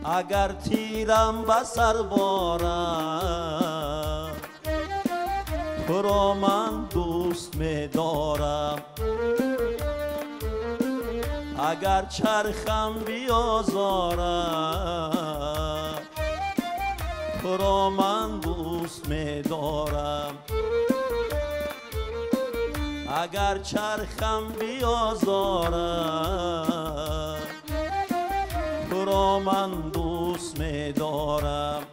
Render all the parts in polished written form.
اگر تیرم به سر بارم تو را من دوست می دارم اگر چرخم بیازارم تو را من دوست می دارم اگر چرخم بیازارم تو را من دوست می دارم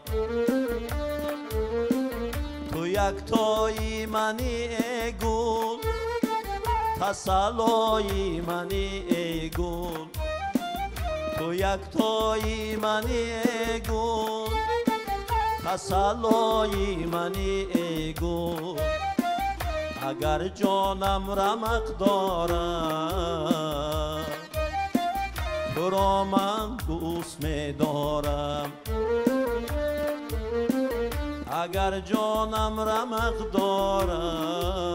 تو یکتایی منی ای گل تسلایی منی ای گل تو یکتایی منی ای گل تسلایی منی ای گل اگر جانم رمق دارم تو را من دوست می دارم اگر جانم رمق دارم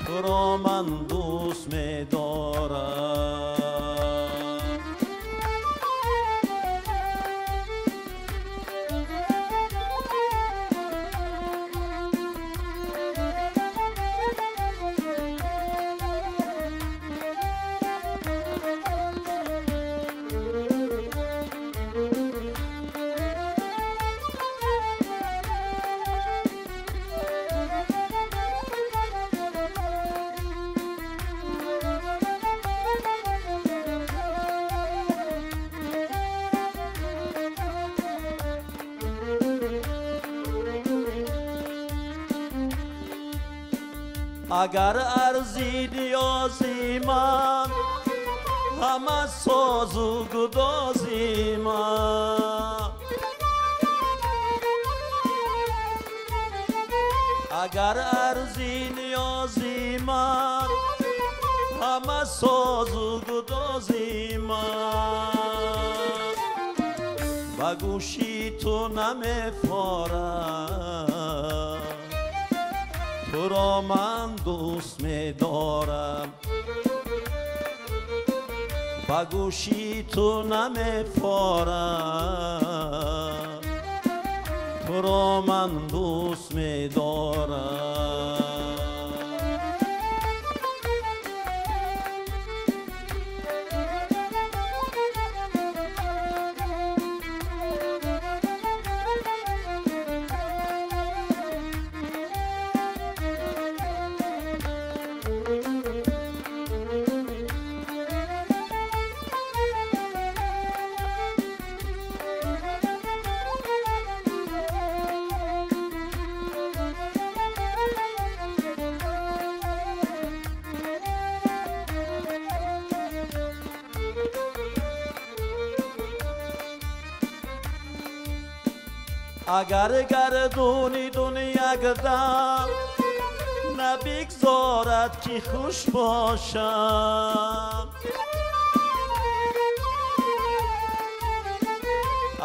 تو را من دوست می دارم اگر ارزی نیازی من همه ساز و گدازی من اگر ارزی نیازی من همه ساز و گدازی من و گوشی تو نمیفارم تو را من دوست می دارم و گوشی تو نمیفارم تو را من دوست می دارم اگر گردونی دنیا گردم نبگذارد که خوش باشم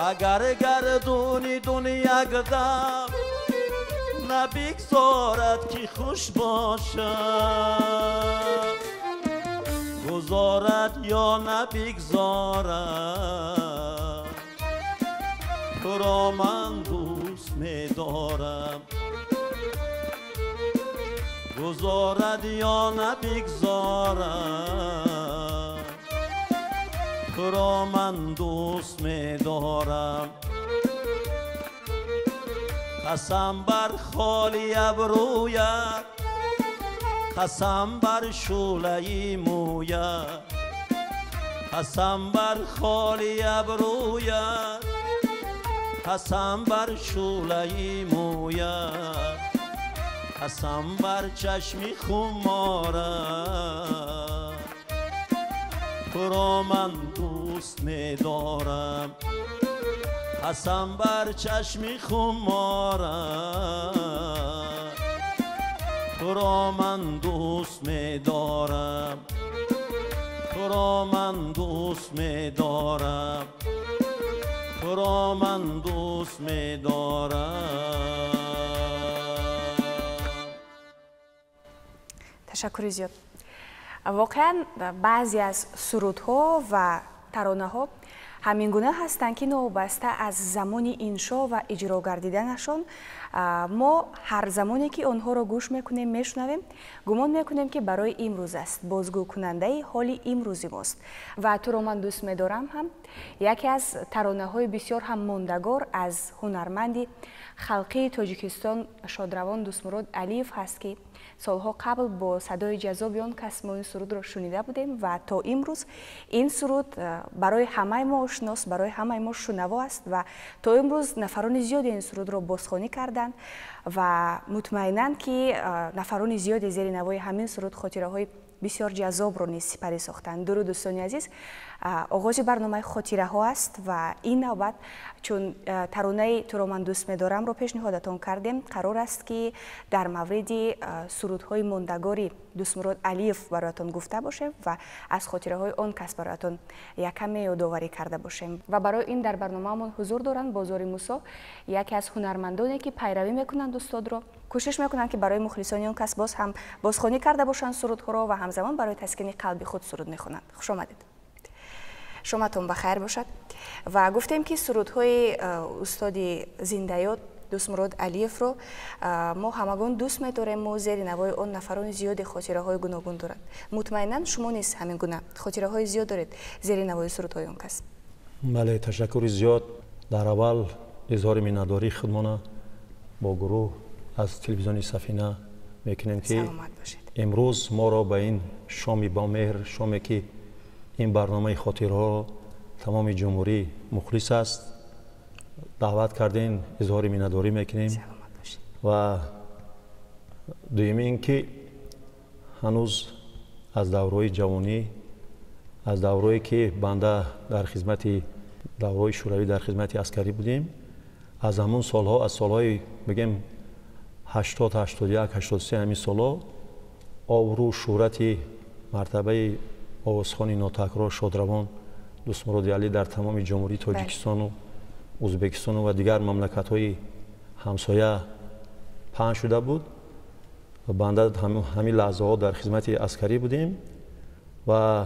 اگر گردونی دنیا گردم نبگذارد که خوش باشم گذارد یا نبگذارد تو را من دوست می دارم گذارد یا نبگذارد تو را من دوست می دارم قسم بر خالی ابرویت قسم بر شعله مویت قسم بر خالی ابرویت قسم بر شعله مویت قسم بر چشمی خمارت تو را من دوست می دارم قسم بر چشمی خمارت تو را من دوست می دارم تو را من دوست می دارم تو را من دوست می دارم. تشکر زیاد. واقعا بعضی از سرودها و ترانه‌ها همین گونه هستند که نوبسته از زمان انشا و اجرا گردیدنشان ما هر زمانی که آنها را گوش میکنیم میشنویم گمان میکنیم که برای امروز است، بازگو کننده حال امروزی ماست. و تو رو من دوست میدارم هم یکی از ترانه های بسیار هم ماندگار از هنرمندی خلقی تاجیکستان شادروان دوستمراد علیف هست که سالها قبل با صدای جذاب آن کس ما این سرود را شنیده بودیم و تا امروز این سرود برای همه ما آشناست، برای همه ما شنوا است و تا امروز نفران زیادی این سرود را بازخوانی کردند و مطمئناً که نفران زیادی زیر نوای همین سرود خاطره های بسیار جذاب رو نیز سپری ساختند. درود دوستان عزیز، آغاز برنامه خاطره ها است و این نوبت چون ترانه تو رو من دوست می‌دارم رو پیشنهادتان کردیم، قرار است که در مورد سرودهای ماندگاری دوستمراد علیف برایتان گفته باشیم و از خاطره های آن کس برایتان یکم یادآوری کرده باشیم. و برای این در برنامه‌مون حضور دارند بازار موسی، یکی از هنرمندانی که پیروی میکنند استاد رو، کوشش میکنند که برای مخلصان اون کس باز هم بازخوانی کرده باشند سرودها را و همزمان برای تسکین قلب خود سرود میخوانند. خوش آمدید. شماتون بخیر باشد. و گفتیم که سرودهای استاد زنده‌یاد دوستمراد علیف رو ما همگان دوست می‌داریم و زیر نوای آن نفران زیاد خاطره‌های گوناگون دارند. مطمئناً شما نیز همین گونه خاطره‌های زیاد دارید زیر نوای سرودهای اون کس. بله، تشکر زیاد. در اول اظهار مننداری خودمان با گروه از تلویزیون سفینه میکنیم که امروز ما را به این شامی با مهر، شامی که این برنامه خاطرها تمام جمهوری مخلص است دعوت کردین، اظهار مننداری میکنیم. و دومی این که هنوز از دورهای جوانی، از دورهایی که بنده در خدمت دورهای شوروی در خدمت عسکری بودیم، از همون سالها، از سالهای بگیم 80 81 83 همین سالا آبرو شهرت مرتبه آوازخوان ناتکرار شادروان دوستمراد علی در تمام جمهوری تاجیکستان و ازبکستان و دیگر مملکت‌های همسایه پهن شده بود. و بنده همین لحظه ها در خدمت عسکری بودیم و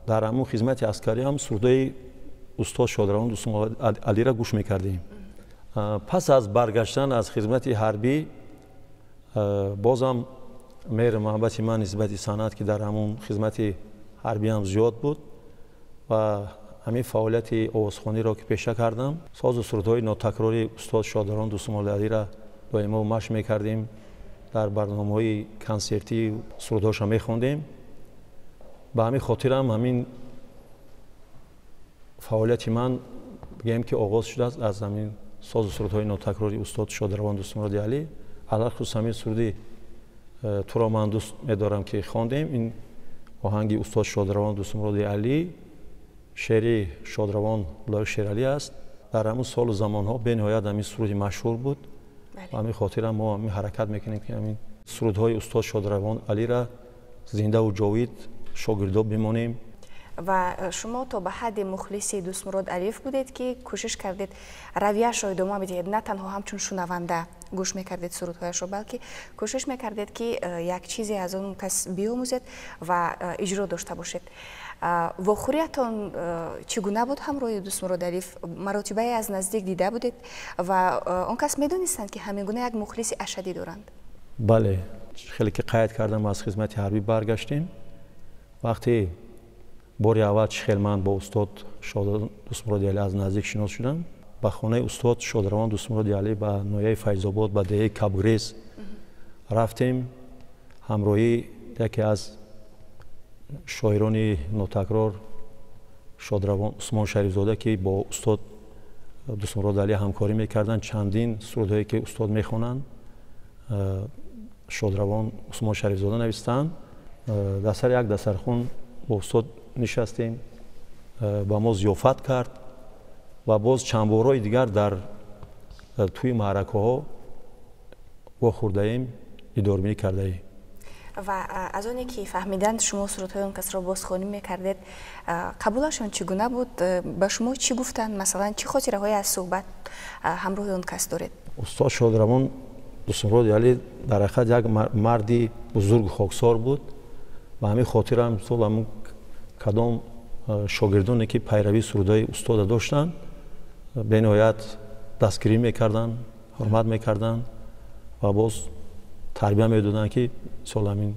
در همون خدمت عسکری هم سرودای استاد شادروان دوستمراد علی را گوش میکردیم. پس از برگشتن از خدمت حربی بازم مهر محبت من نسبت صنعت که در همون خدمت حربی هم زیاد بود و همین فعالیت آوازخوانی را که پیشه کردم، ساز و سرودهای ناتکراری استاد شادروان دوستمراد علی را دائما مشق میکردیم، در برنامه‌های کنسرتی سرودهاش هم میخوندیم. به همین خاطر هم همین فعالیت من بگیم که آغاز شده از همین ساز و سرودهای ناتکراری استاد شادروان دوستمراد علی. علاخص همین سرودی تو را من دوست می‌دارم که خواندیم، این آهنگ استاد شادروان دوستمراد علی، شعر شادروان لایق شیرعلی است. در همون سال و زمانها به نهایت همین سرودی مشهور بود. و همین خاطر ما همین حرکت میکنیم که همین سرودهای استاد شادروان علی را زنده و جاوید شاگردا بمانیم. و شما تا به حد مخلصی دوستمراد علیف بودید که کوشش کردید رویش را ادامه بدهید، نه تنها همچون شنونده گوش میکردید سرودهایش را، بلکه کوشش میکردید که یک چیزی از اون کس بیاموزید و اجرا داشته باشید. واخوریتان چگونه بود همراه دوستمراد علیف؟ مراتبه از نزدیک دیده بودید و آن کس میدونستند که همین گونه یک مخلص اشدی دارند؟ بله، خیلی که قید کردم از خدمت حربی برگشتیم. وقتی باری اول خیلی من با استاد شادروان دوستمراد علی از نزدیک شناس شدم، به خانه استاد شادروان دوستمراد علی به ناحیه فیض‌آباد به دهه کبگریز رفتیم. همراهی یکی از شاعران ناتکرار شادروان عثمان شریفزاده که با استاد دوستمراد علی همکاری میکردن، چندین سرودهایی که استاد میخوانند شادروان عثمان شریفزاده نوشتند. در سر یک دسترخوان با استاد نشستیم، با ما ضیافت کرد و باز چند بارهای دیگر در توی معرکه ها واخورده ایم، دیداربینی کرده ایم. و از اونی که فهمیدند شما سرودهای اون کس را بازخوانی میکردید، قبولشون چگونه بود؟ به شما چی گفتند؟ مثلا چی خاطره های از صحبت همراه اون کس دارید؟ استاد شادروان دوستمراد علی در حقیقت یک مردی بزرگ خاکسار بود و همین خاطر هم همون کدام шогирдоне ки пайравии сурудҳои устода доштанд бениҳоят дастгирӣ мекарданд, ҳурмат мекарданд ва боз тарбия медоданд ки мисол ҳамин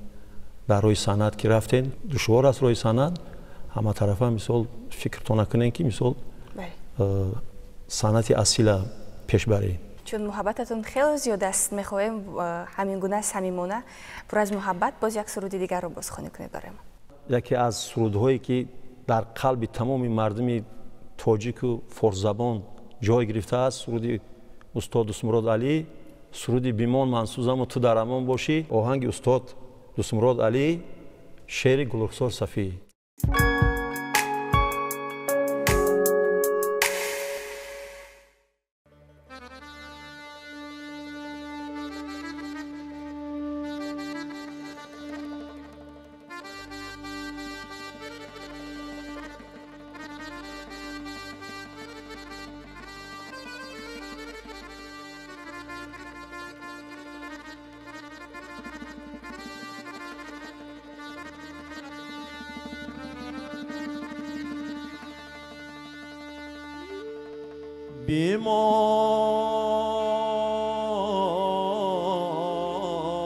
дар роҳи санъат ки рафтен душвор аст роҳи санъат ҳаматарафа мисол фикртон накунед ки мисол санъати асила пеш баред. чун муҳаббататон хеле зиёд аст мехоҳем ҳамин гуна самимона пур аз муҳаббат боз як суруди дигарро бозхонӣ кунед барои мо. яке аз сурудҳое ки дар қалби тамоми мардуми тоҷику форсзабон ҷой гирифтааст суруди устод Дустмурод Алӣ, суруди бимон мансузаму ту дар амон бошӣ, оҳанги устод Дустмурод Алӣ, шеъри Гулрухсор Сафӣ.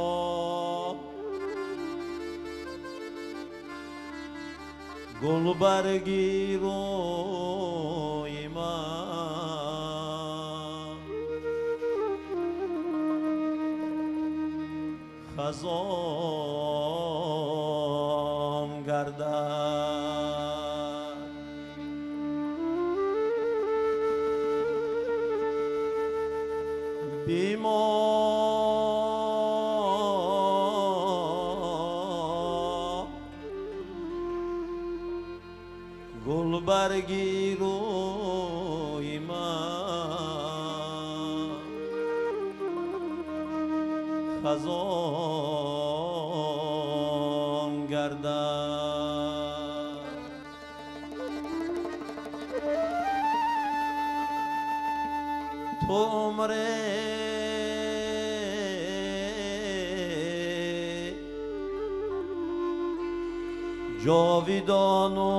بیمان گلبرگی روی من خزان گردد بیمان گلبرگی روی من خزان گردد تو عمره جاویدان و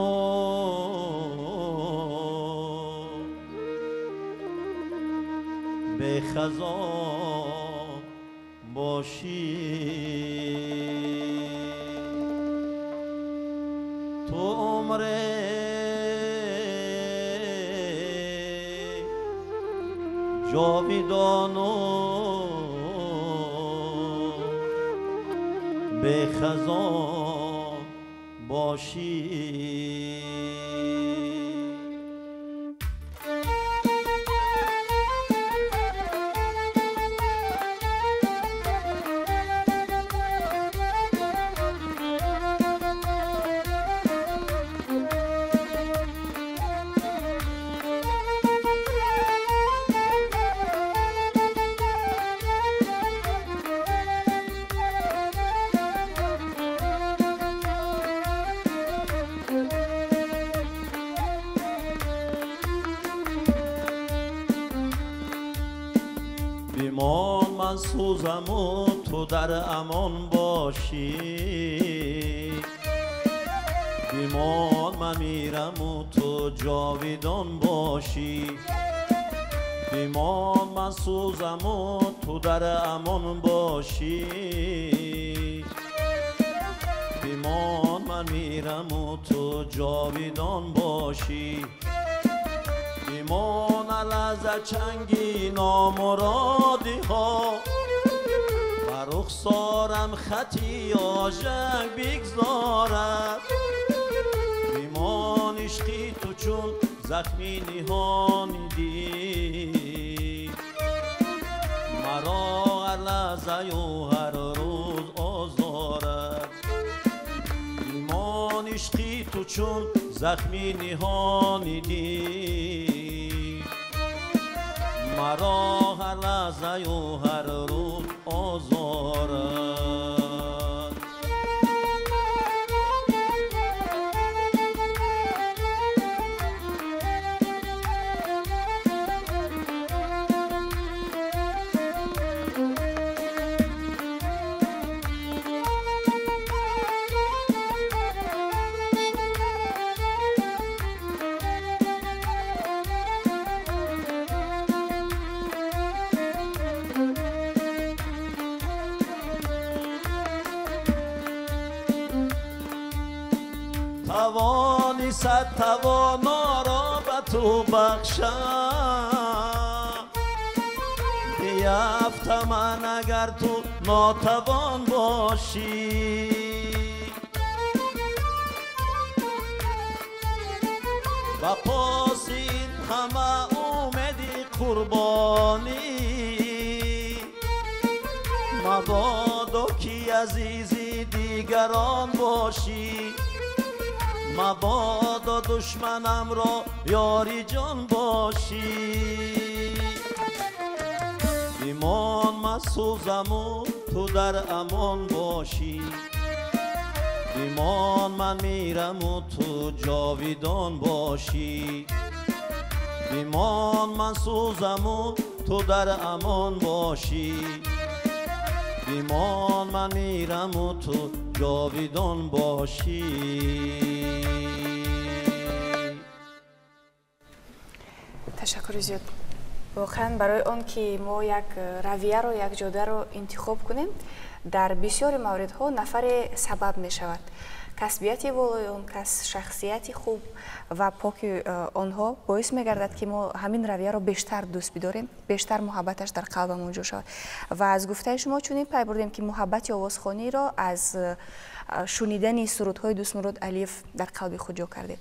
به خزان باشی تو عمره جاویدان و به خزان باشی بیمان من سوزم و تو در امان باشی بیمان من میرم و تو جاویدان باشی بیمان من سوزم و تو در امان باشی بیمان من میرم و تو جاویدان باشی بیمان لحظه چنگی نامرادی ها بر رخسارم خطی آژنگ بگذارد بیمان عشقی تو چون زخمی نهانیدی مرا هر لحظه و هر روز آزارد بیمان عشقی تو چون زخمی نهانیدی مرا هر لحظه و هر روز آزارد جانی صد توانا را به تو بخشم بیفتم من اگر تو ناتوان باشی و پاس این همه امیدی قربانی مبادا کی عزیزی دیگران باشی مبادا دشمنم را یاری جان باشی ایمان مسوزم و تو در امان باشی ایمان من میرم و تو جاویدان باشی ایمان من سوزم و تو در امان باشی ایمان من میرم و تو جاویدان باشی. تشکر زیاد. واقعا برای آن که ما یک رویه رو یک جاده رو انتخاب کنیم در بسیاری موردها نفر سبب می شود. کسبیت والای آن کس شخصیتی خوب و پاک آنها باعث می گردد که ما همین رویه رو بیشتر دوست بداریم بیشتر محبتش در قلبمون جو شود و از گفته شما چنین پی بردیم که محبت آوازخوانی را از شنیدن سرودهای دوست مراد علیف در قلب خود جا کردیم.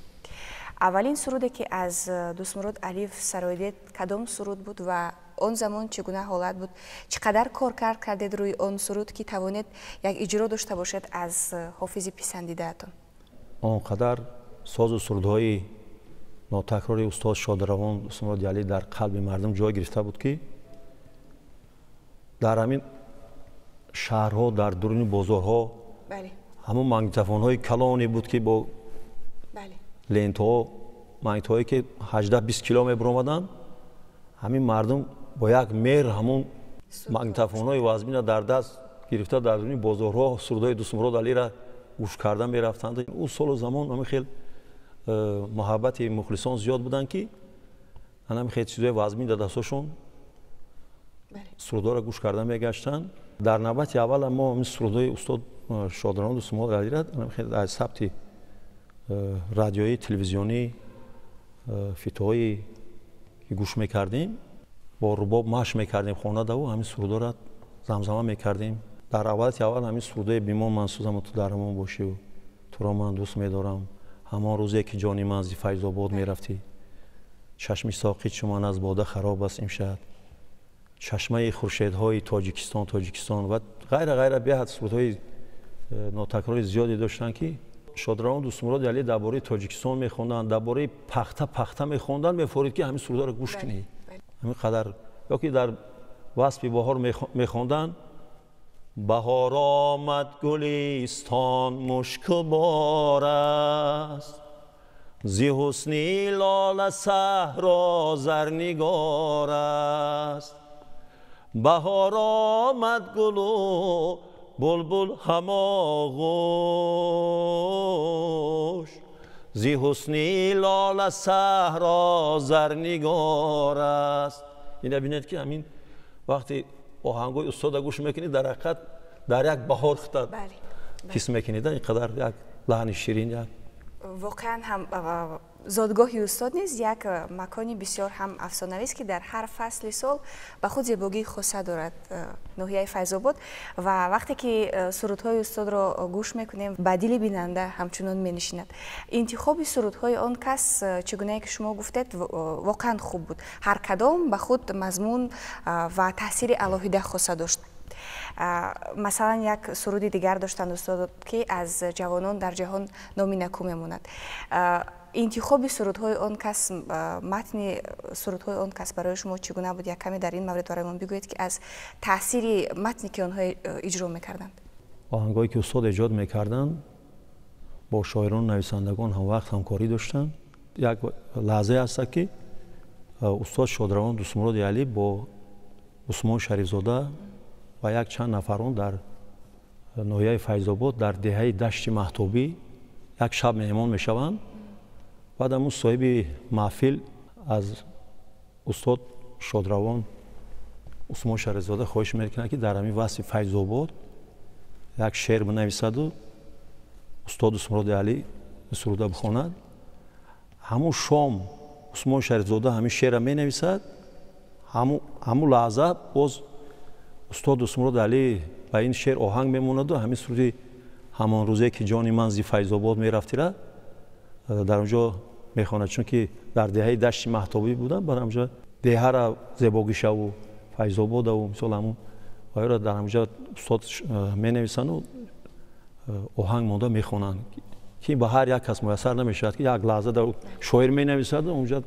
اولین سرودی که از دوست مراد علیف سرای دید کدام سرود بود و آن زمان چگونه حالت بود؟ چقدر کار کردید روی آن سرود که توانید یک اجرا داشته باشد از حافظ پسندیده اتون؟ آنقدر ساز و سرودهای ناتکراری استاد شادروان دوست مراد علی در قلب مردم جای گرفته بود که در همین شهرها در درون بازارها همون ماگنیتوفون‌های کلانی بود که با لنت‌ها ماگنیت‌هایی که 18-20 کیلومتر برآمدن همین مردم با یک مهر همون ماگنیتوفون‌های وزمین در دست گرفته در درون بازارها سرودهای دوست مراد علی را گوش کردن می‌رفتند. اون سال و زمان همین خیلی محبت مخلصان زیاد بودن که همین خیلی چیزهای وزمین در دستشون سرودها را گوش کردن می‌گشتن. در نوبت اول ما همین سرودهای استاد شادروان دوست مراد علی را خیلی از ثبت رادیویی تلویزیونی فیتوهایی که گوش میکردیم با رباب مشق میکردیم خانه و همین سرودا را زمزمه میکردیم. در اول همین سرودای بیمان منسوزم و تو در امان باشی و تو را من دوست میدارم همان روزی که جانی من از فیض آباد میرفتی چشم ساقی چمان از باده خراب است امشب چشمه خورشیدهای تاجیکستان و غیره بیاد سرودهای ناتکراری زیادی داشتن که شادروان دوست مراد علی درباره تاجیکستان میخوندن درباره پخته میخوندن میفورید که همین سرودا رو گوش کنی همین قدر یا که در وصف بهار میخوندن بهار آمد گلیستان مشکبار است زی حسنی لاله صحرا زرنگار است بهار آمد گل و بلبل هماغوش زی حسنی لاله صحرا زرنگار است. این ببینید که همین وقتی آهنگای استاد گوش میکنید در حقیقت در یک بهار خطر حس میکنید اینقدر یک لحن شیرین یک واقعا هم زادگاهی استاد نیست یک مکانی بسیار هم افسانه‌ای است که در هر فصل سال به خود زیبایی خاصه دارد ناحیه فیض آباد و وقتی که سرودهای استاد را گوش میکنیم به دل بیننده همچنان مینشیند. انتخاب سرودهای آن کس چگونه که شما گفتید واقعا خوب بود هر کدام به خود مضمون و تاثیر الهیده خاصه داشت. مثلا یک سرودی دیگر داشتند استاد که از جوانان در جهان نامی نکو میماند. انتخاب سرودهای آن کس متن سرودهای آن کس برای شما چگونه بود؟ یک کمی در این مورد برایمان بگویید که از تاثیر متنی که آنها اجرا میکردند. آهنگایی که استاد ایجاد میکردند با شاعران نویسندگان هم وقت همکاری داشتند. یک لحظه هست که استاد شادروان دوست مراد علی با عثمان شریفزاده و یک چند نفران در ناحیه فیض آباد در دهه دشت مهتابی یک شب مهمان میشوند. بعد همون صاحب محفل از استاد شادروان عثمان شریفزاده خواهش میکنه که در همین وصف فیض آباد یک شعر بنویسد و استاد دوست مراد علی سروده بخواند. ҳамун шом усмон шарифзода ҳамин шеъра менависад. ҳамун лаҳза боз устод Усмурод Алӣ ба ин шеър оҳанг мемонаду ҳамин суруди ҳамон рӯзе ки ҷони ман зи Файзобод мерафтира дар онҷо мехонад, чунки дар деҳаи дашти Маҳтобӣ будам, бар ҳамҷо деҳара Зебогишаву Файзободаву мисол ҳамун вайро дар ҳамҷо устод менависану оҳанг монда мехонанд, ки ба ҳар як кас муяссар намешавад, ки як лаҳза дар шоир менависаду онҷо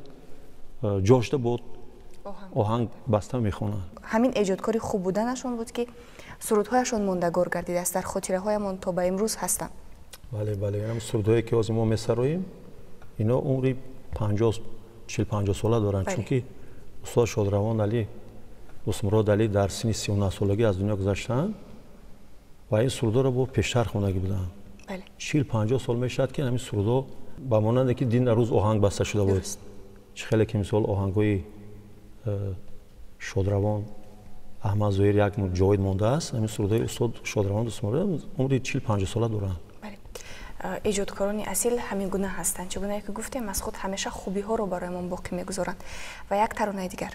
ҷошта бод оҳанг баста мехонанд. ҳамин эҷодкори хуб буданашон буд, ки сурудҳояшон мондагор гардидааст, дар хотираҳоямон то ба имрӯз ҳастанд. бале, ҳам сурудҳое ки ҳозир мо месароем, ино умри 40-50 сола доранд, чунки устод Шодравон Алӣ, Усмурод Алӣ дар синни 39 солагӣ аз дунё гузаштанд ва ин сурудҳоро бо пештар хонагӣ буданд. 40-50 сол мешавад, ки ҳамин сурудҳо ба монанде ки дин рӯз оҳанг баста шуда буд. чӣ хеле ки мисол оҳангҳои Шодравон, Аҳмад Зоҳир як ҷовид мондааст, ҳамин сурудҳои устод Шодравон Усмурод умри 40-50 сола доранд. эҷодкорони асил ҳамин гуна ҳастанд. Чӣ гунае ки гуфтем, аз худ ҳамеша хубиҳоро бароямон боқӣ мегузоранд. Ва як таронаи дигар.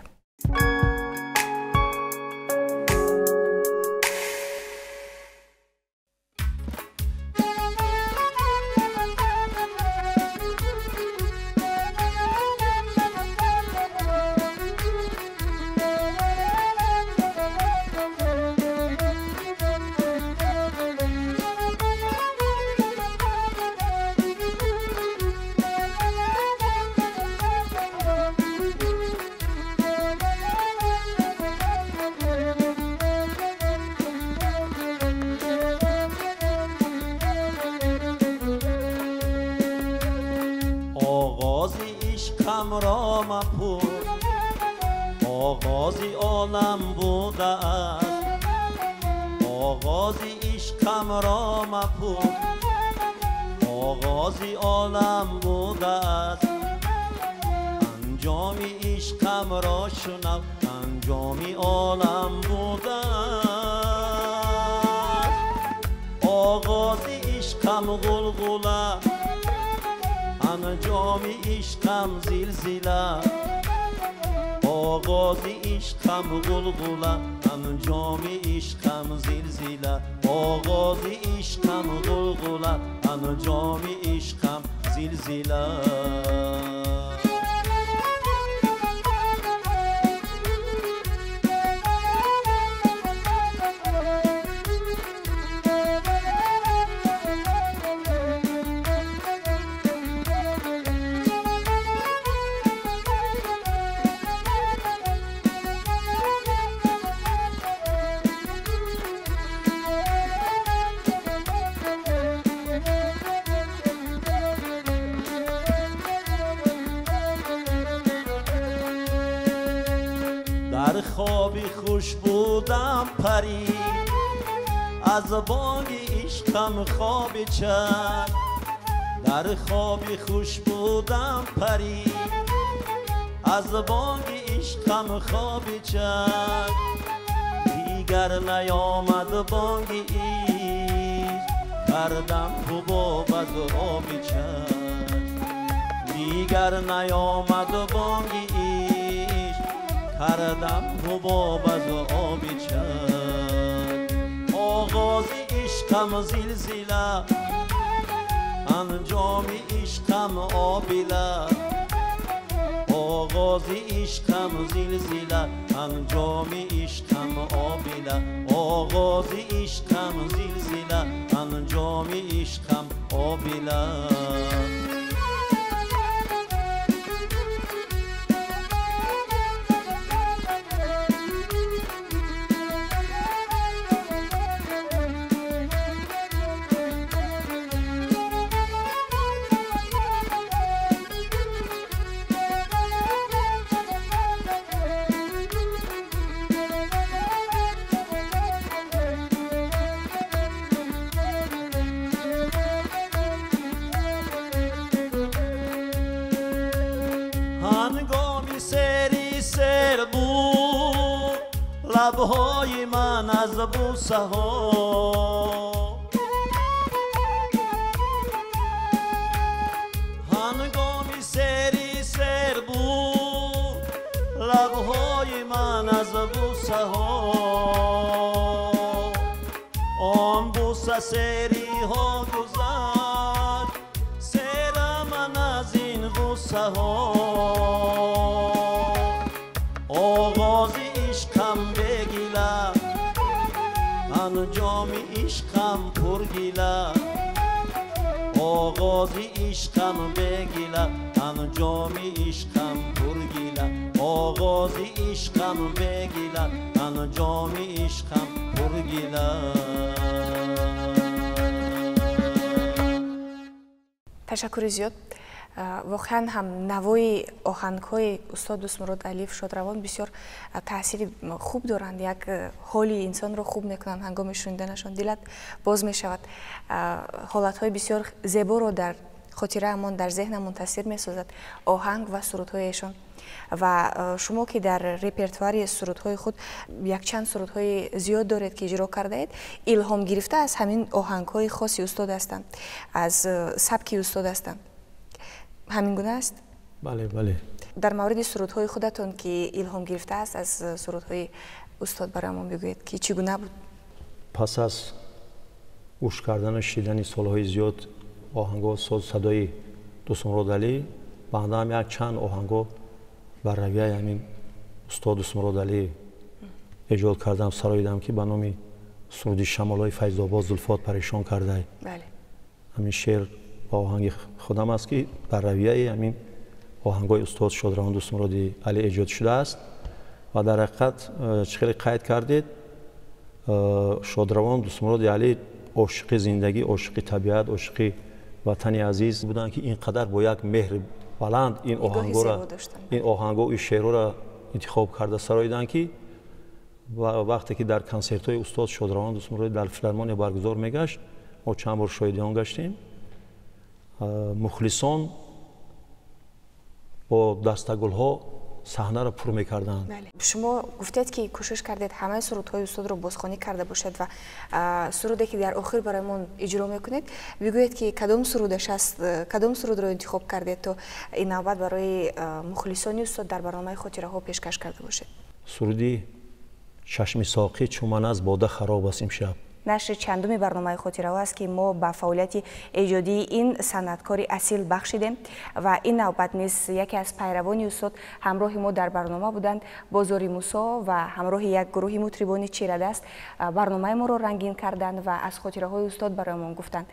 آغازی عالم بوده است، آغازی عشقم را مپرس، آغازی عالم بوده است، انجام عشقم را شنو، انجام عالم بوده است، آغازی عشقم غلغله، انجام عشقم زلزله، آغازی عشقم غلغله، انجام عشقم زلزله، آغازی عشقم غلغله، انجام عشقم زلزله. در خوابی خوش بودم پری، از بانگ عشقم خواب چند، در خوابی خوش بودم پری، از بانگ عشقم خواب چند، دیگر نیامد بانگ عشق، کردم حباب از آب چند، دیگر نیامد بانگ کردم حباب از آب چند، آغازی عشقم زلزله، انجام عشقم آبله، آغازی عشقم زلزله، انجام عشقم آبله، آغازی عشقم زلزله، انجام عشقم آبله. هنگامی سری سر بود لبهای من از بوسه ها، هنگامی سری از بوسه ها آن بوسه سری ها گذشت سیر من از این غصه ها آغاز عشقم بگیله انجام عشقم پرگیله آغاز عشقم بگیله انجام عشقم پرگیله آغاز عشقم بگیله انجام عشقم پرگیله. تشکر زیاد. واقعا هم نوای آهنگ‌های استاد دوست مراد علیف شادروان بسیار تاثیر خوب دارند. یک حالی انسان رو خوب میکنند. هنگام شنیدنشان دلت باز میشود. حالت‌های بسیار زیبا رو در خاطره‌مان در ذهنمون تاثیر میسازد آهنگ و سرودهایشان. و شما که در رپرتوار سرودهای خود یک چند سرودهای زیاد دارید که اجرا کرده اید، الهام گرفته از همین آهنگ‌های خاصی استاد هستند، از سبکی استاد هستند. همین گونه است؟ بله بله. در مورد سرودهای خودتون که الهام گرفته است از سرودهای استاد برامون بگویید که چگونه بود؟ پس از گوش کردن و شنیدن سالهای زیاد آهنگ‌ها صدای دوست مراد علی بنده هم یک چند آهنگ‌ها بر رویه همین استاد دوست مراد علی ایجاد کردم سراییدم که به نام سرود شمال‌های فیض‌آباد زلفات پریشان کرده. بله. همین شعر با آهنگ خودم است که بر رویه همین آهنگ‌های استاد شادروان دوست مراد علی ایجاد شده است و در حقیقت چقدر قید کردید شادروان دوست مراد علی عاشق زندگی، عاشق طبیعت، عاشق وطن عزیز بودن که اینقدر با یک مهر بلند این آهنگا و شعرها را انتخاب کرده سراییدن که وقتی که در کنسرت‌های استاد شادروان دوست مراد در فیلارمونیا برگزار میگشت ما چند بار شاهد آن گشتیم. مخلصان با دستگل‌ها صحنه را پر می‌کردند. بله. شما گفتید که کوشش کردید همه سرودهای استاد رو بازخوانی کرده باشید و سرودی که در آخر برایمون اجرا میکنید بگویید که کدام سرودش است، کدام سرود رو انتخاب کردید تا این نوبت برای مخلصان استاد در برنامه خاطره ها پیشکش کرده باشید؟ سرودی چشم ساقی چون من از باده خراب است امشب. نشر چندمی برنامه خاطره ها است که ما با فعالیت ایجادی این صنعتکار اصیل بخشیدیم و این نوبت نیز یکی از پیروان استاد همراه ما در برنامه بودند. بازاری موسی و همراه یک گروه مطربان چیره‌دست برنامه ما را رنگین کردند و از خاطره های استاد برایمان گفتند.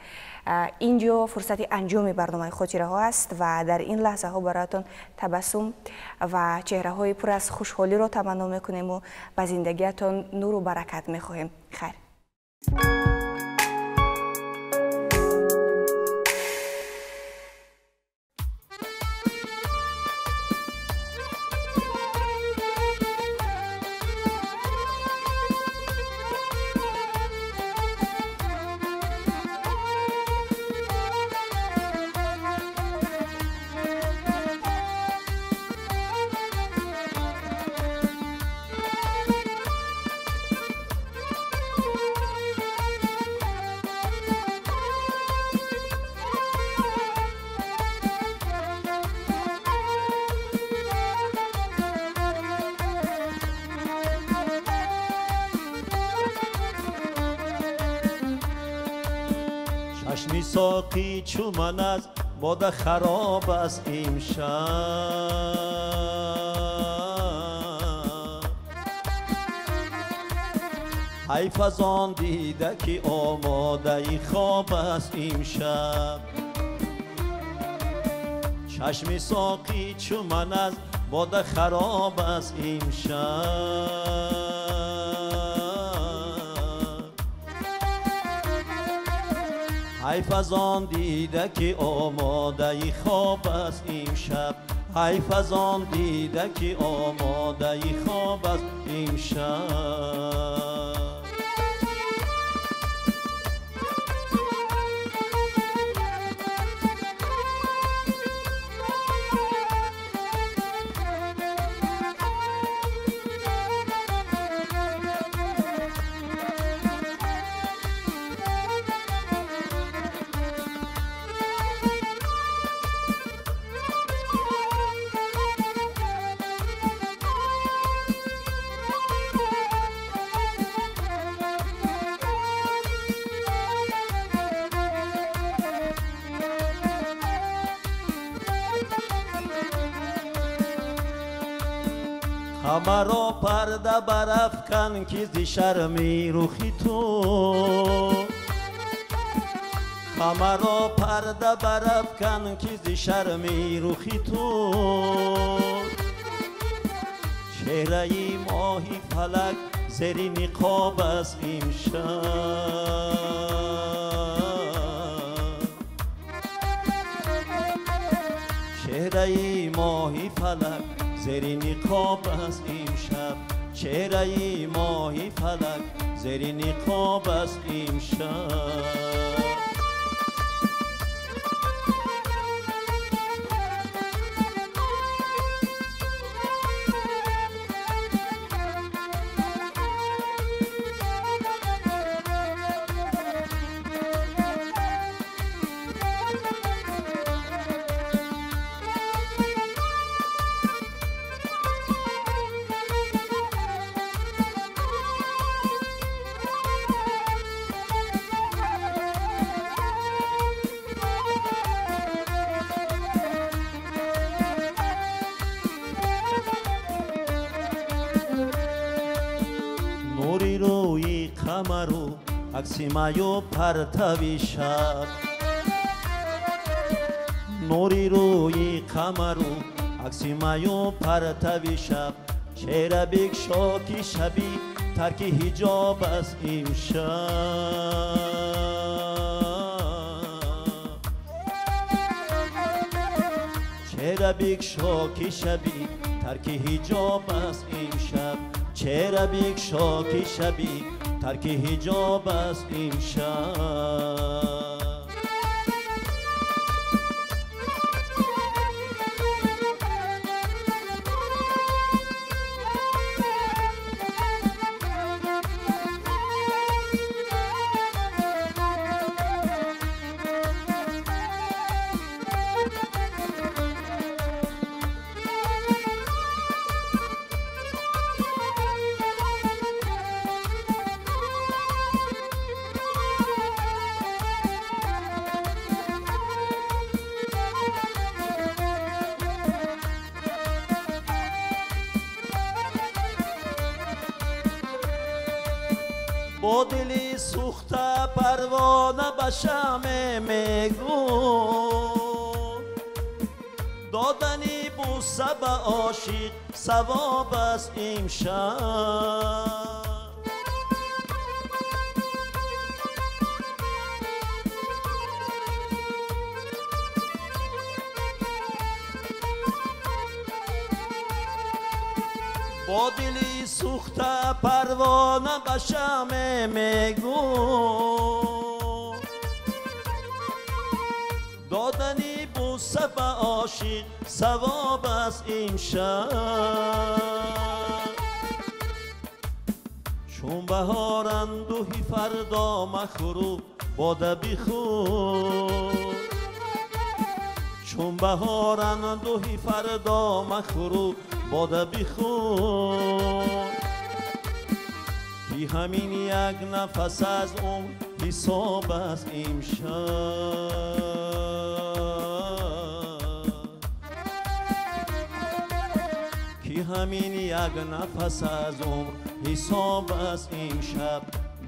اینجا فرصت انجام برنامه خاطره ها است و در این لحظه ها برایتان تبسم و چهره های پر از خوشحالی را تمنا میکنیم و به زندگیتان نور و برکت میخواهیم. خیر. چشمی ساقی چون من از باده خراب است امشب حیف از آن دیده که آماده خواب است امشب چشمی ساقی چون من از باده خراب است امشب حیف از آن دیده که آماده خواب است امشب حیف از آن دیده که آماده خواب است امشب همه را پرده برافکن که ز شرمی رخی تو، همه را پرده برافکن که ز شرمی رخی تو. چهره ماهی فلک زیر نقاب است امشب، چهره ماهی فلک زیر نقاب است امشب، چهره ماهی فلک زیر نقاب است امشب. نوری روی قمر و عکس مایو پرتوی شب، نوری روی قمر و عکس مایو پرتوی شب. چهره بگشا که شبی ترک حجاب است امشب، چهره بگشا که شبی ترک حجاب است امشب، چهره بگشا که شبی ترک حجاب است امشب. با دلی سوخته پروانه به شمع میگو، دادنی بوسه به عاشق ثواب است امشب. با دلی سوخته پروانه به شمع میگو، دادنی بوسه به عاشق ثواب است امشب. چون بهار اندوهی فردا مخورو باده بخور، چون بهار اندوهی فردا مخورو باده بخور. که همین یک نفس از عمر حساب است امشب، که همین یک نفس از عمر حساب است امشب.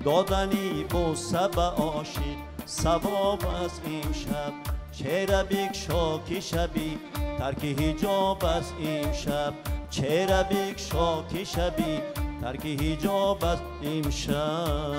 دادنی بوسه به عاشق ثواب است امشب، چهره بگشا که شبی ترک حجاب است امشب، چهره بگشا که شبی ترک حجاب است امشب.